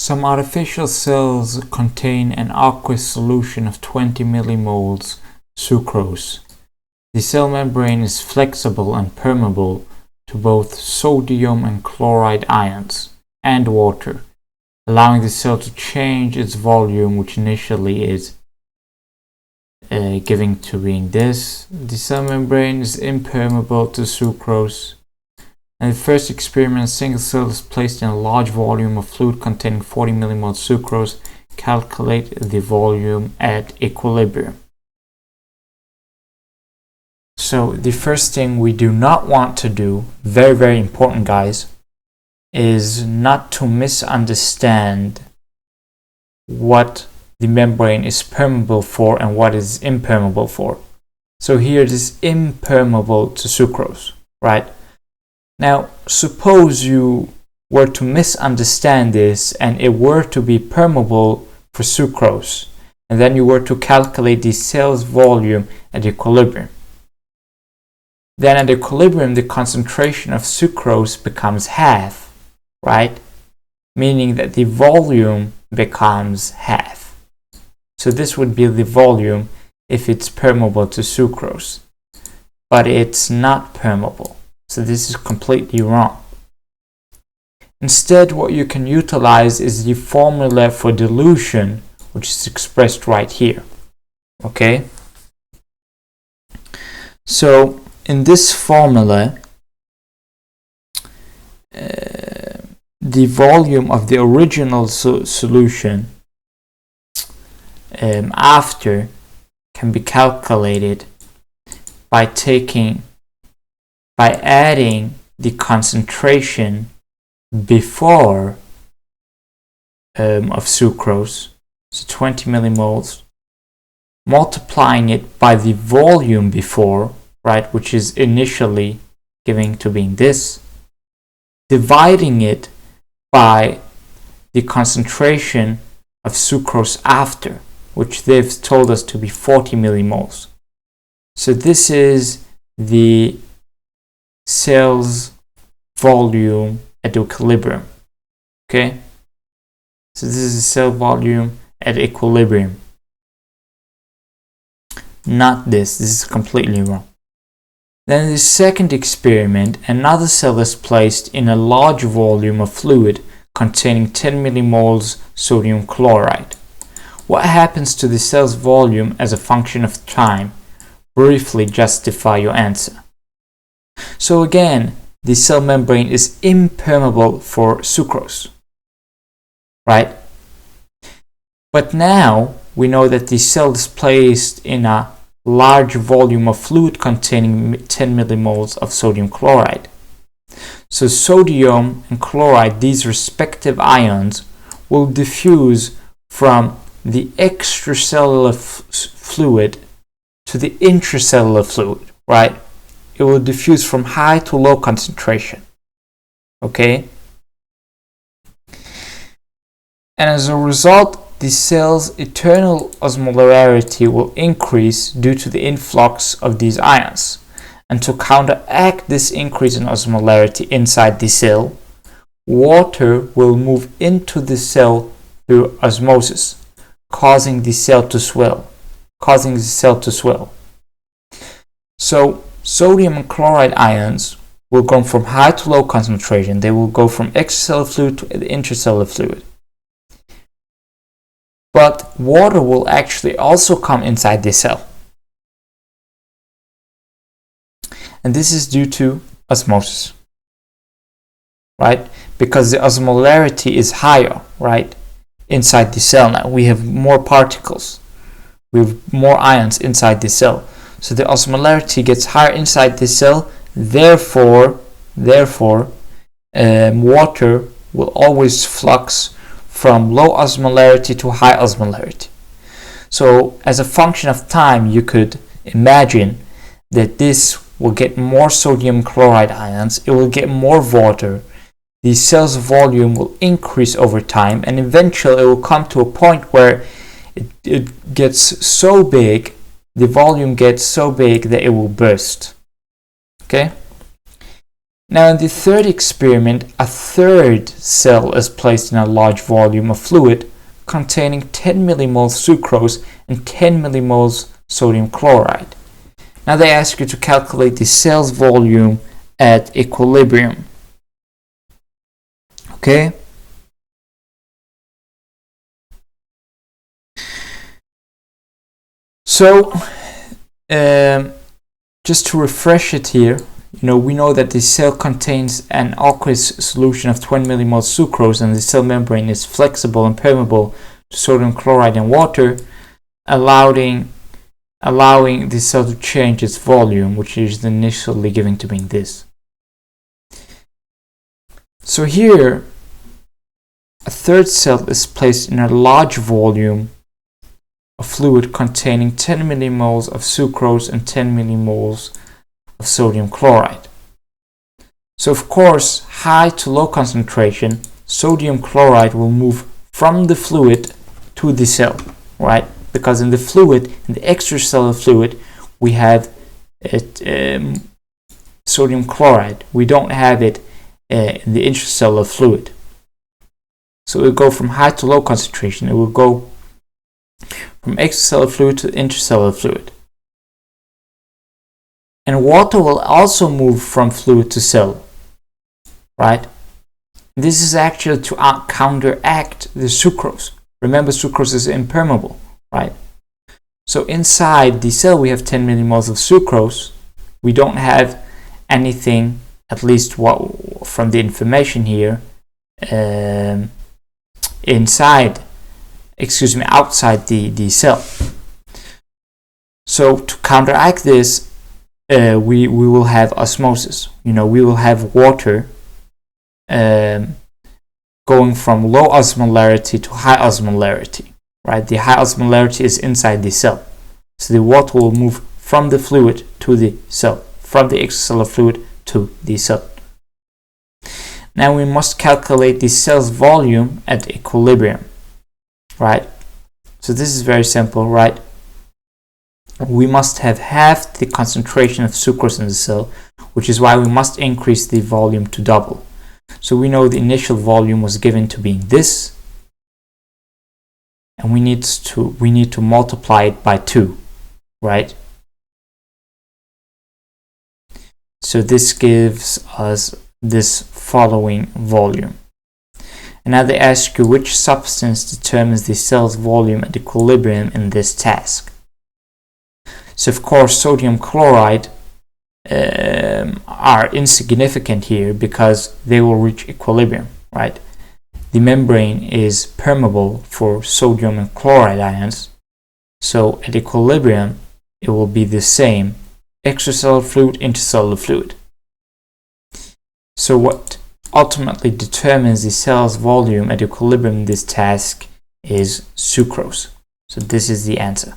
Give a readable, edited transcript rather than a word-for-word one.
Some artificial cells contain an aqueous solution of 20 millimoles sucrose. The cell membrane is flexible and permeable to both sodium and chloride ions and water, allowing the cell to change its volume, which initially is giving to being this. The cell membrane is impermeable to sucrose. In the first experiment, a single cell is placed in a large volume of fluid containing 40 millimoles sucrose. Calculate the volume at equilibrium. So the first thing we do not want to do, very, very important guys, is not to misunderstand what the membrane is permeable for and what is impermeable for. So here it is impermeable to sucrose, right? Now, suppose you were to misunderstand this and it were to be permeable for sucrose, and then you were to calculate the cell's volume at equilibrium. Then at equilibrium, the concentration of sucrose becomes half, right? Meaning that the volume becomes half. So this would be the volume if it's permeable to sucrose, but it's not permeable. So this is completely wrong. Instead, what you can utilize is the formula for dilution, which is expressed right here. Okay? So in this formula, the volume of the original solution after can be calculated by adding the concentration before of sucrose, so 20 millimoles, multiplying it by the volume before, right, which is initially giving to being this, dividing it by the concentration of sucrose after, which they've told us to be 40 millimoles. So this is the cell's volume at equilibrium. Okay? So this is the cell volume at equilibrium. Not this. This is completely wrong. Then in the second experiment, another cell is placed in a large volume of fluid containing 10 millimoles sodium chloride. What happens to the cell's volume as a function of time? Briefly justify your answer. So again, the cell membrane is impermeable for sucrose, right? But now we know that the cell is placed in a large volume of fluid containing 10 millimoles of sodium chloride. So sodium and chloride, these respective ions, will diffuse from the extracellular fluid to the intracellular fluid, right? It will diffuse from high to low concentration. Okay? And as a result, the cell's internal osmolarity will increase due to the influx of these ions. And to counteract this increase in osmolarity inside the cell, water will move into the cell through osmosis, causing the cell to swell. So sodium and chloride ions will go from high to low concentration. They will go from extracellular fluid to intracellular fluid. But water will actually also come inside the cell. And this is due to osmosis, right? Because the osmolarity is higher, right? Inside the cell now. We have more particles. We have more ions inside the cell. So the osmolarity gets higher inside the cell. Therefore, water will always flux from low osmolarity to high osmolarity. So as a function of time, you could imagine that this will get more sodium chloride ions, it will get more water, the cell's volume will increase over time, and eventually it will come to a point where it gets so big, the volume gets so big that it will burst. Okay? Now in the third experiment, a third cell is placed in a large volume of fluid containing 10 millimoles sucrose and 10 millimoles sodium chloride. Now they ask you to calculate the cell's volume at equilibrium. Okay? So, just to refresh it here, we know that the cell contains an aqueous solution of 20 millimoles sucrose, and the cell membrane is flexible and permeable to sodium chloride and water, allowing the cell to change its volume, which is initially given to being this. So here, a third cell is placed in a large volume of fluid containing 10 millimoles of sucrose and 10 millimoles of sodium chloride. So of course, high to low concentration, sodium chloride will move from the fluid to the cell, right? Because in the fluid, in the extracellular fluid, we have sodium chloride. We don't have it in the intracellular fluid. So it will go from high to low concentration. It will go from extracellular fluid to intracellular fluid. And water will also move from fluid to cell, right? This is actually to counteract the sucrose. Remember, sucrose is impermeable, right? So inside the cell we have 10 millimoles of sucrose. We don't have anything, at least what from the information here, outside the cell. So to counteract this, we will have osmosis. We will have water going from low osmolarity to high osmolarity, right? The high osmolarity is inside the cell. So the water will move from the fluid to the cell, from the extracellular fluid to the cell. Now we must calculate the cell's volume at equilibrium, right? So this is very simple, right? We must have half the concentration of sucrose in the cell, which is why we must increase the volume to double. So we know the initial volume was given to being this, and we need to multiply it by 2, right? So this gives us this following volume. And now they ask you which substance determines the cell's volume at equilibrium in this task. So of course sodium chloride are insignificant here because they will reach equilibrium, right? The membrane is permeable for sodium and chloride ions, so at equilibrium it will be the same extracellular fluid, intracellular fluid. So what ultimately determines the cell's volume at equilibrium in this task is sucrose. So this is the answer.